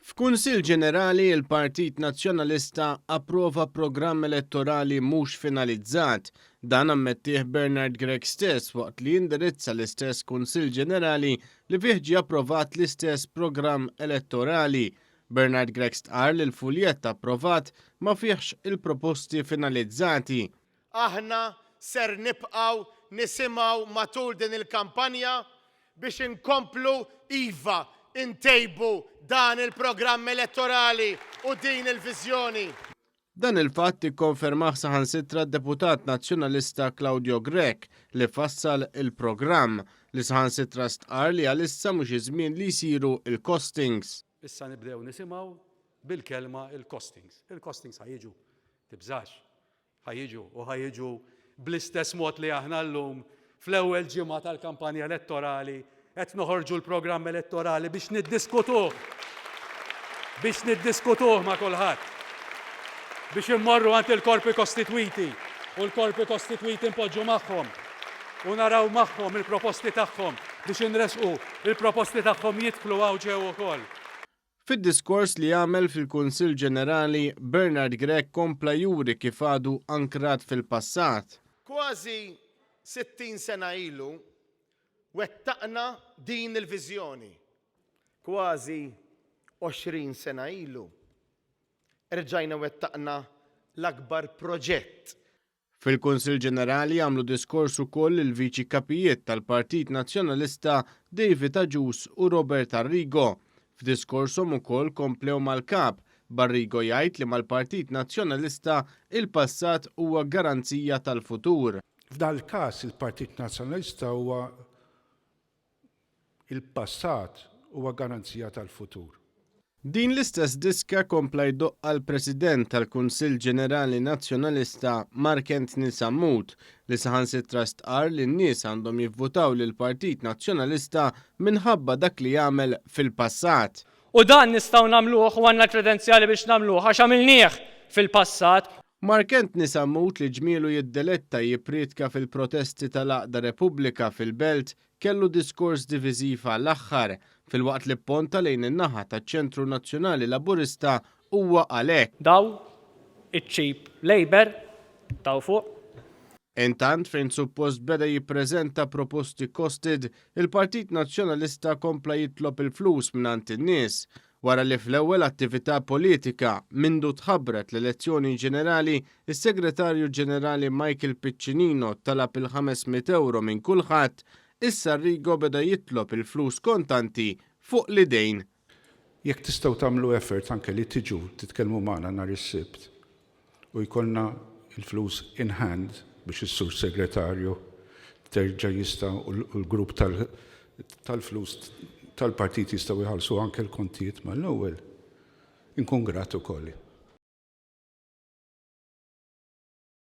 F'Kunsill Ġenerali il-Partit Nazzjonalista approva programm elettorali mhux finalizzat. Dan ammettih Bernard Gregg stess waqt li jindirizza l-istess Kunsill Ġenerali li fih ġie approvat l-istess programm elettorali. Bernard Gregg stqar li l-fuljett approvat ma fihx il-proposti finalizzati. Aħna ser nibqgħu nisimgħu matul din il-kampanja biex inkomplu iva intejbu dan il-programm elettorali u din il-viżjoni. Dan il-fatt ikkonfermah saħansitra d-Deputat Nazzjonalista Claudio Grech li fassal il-programm li saħansitra stqar li għalissa mhux iż-żmien li jsiru il-costings. Issa nibdew nisimgħu bil-kelma il-costings. Il-costings ħajjiġu tibżax, ħajjiġu bl-istess mod li aħna llum fl-ewwel ġimgħa tal-kampanja elettorali qed noħorġu l-programm elettorali biex niddiskutuh ma' kulħadd. Biex immorru għand il-korpi kostitwiti u l-korpi kostitwiti npoġġu magħhom u naraw magħhom il-proposti tagħhom biex inresqu il-proposti tagħhom jidħlu hawn ġew ukoll. Fid-diskors li għamel fil-Kunsill Ġenerali, Bernard Gregg kompla juri kif għadu ankrat fil-passat. Kważi 60 sena ilu wettaqna din il-viżjoni. Kważi 20 sena ilu erġajna wettaqna l-akbar proġett. Fil-Kunsill Ġenerali għamlu diskors ukoll il-Viċi Kapijiet tal-Partit Nazzjonalista David Aġus u Robert Arrigo. F'diskorshom ukoll komplew mal-kap. Barrigo jgħid li mal-Partit Nazzjonalista il-passat huwa garanzija tal-futur. F'dan il-każ il-Partit Nazzjonalista huwa il-passat huwa garanzija tal-futur. Din l-istess diska kompla jdoq għal-President tal-Kunsill Ġenerali Nazzjonalista Mark Anthony Sammut li saħansitra stqar li n-nies għandhom jivvutaw lil Partit Nazzjonalista minħabba dak li jagħmel fil-passat. U dan nistgħu nagħmluh u għandna kredenzjali biex nagħmluh għax għamilnieh fil-passat. Mark Anthony Sammut li ġmielu jiddeletta jipritka fil-protesti tal-Aqda Repubblika fil-Belt kellu diskors diviżiv għall-aħħar fil-waqt li pponta lejn in-naħa taċ-Ċentru Nazzjonali Laburista huwa għalhekk. Daw iċ-cheap labor taw fuq. Intant fejn suppost beda jippreżenta proposti costed, il-Partit Nazzjonalista kompla jitlob il-flus mingħand in-nies wara li fl-ewwel attività politika mindu tħabbret l-elezzjoni ġenerali, is-Segretarju Ġenerali Michael Piccinino talab il-500 euro minn kulħadd. Issa Arrigo beda jitlob il-flus kontanti fuq l-idejn. Jekk tistgħu tagħmlu effort anke li tiġu titkellmu magħna nhar is-Sibt u jkollna il-flus in hand biex is-Sur Segretarju terġa' jista' u l-grupp tal-flus tal-partit jistgħu jħallsu anke l-kontijiet mal-ewwel. Inkun grat ukoll.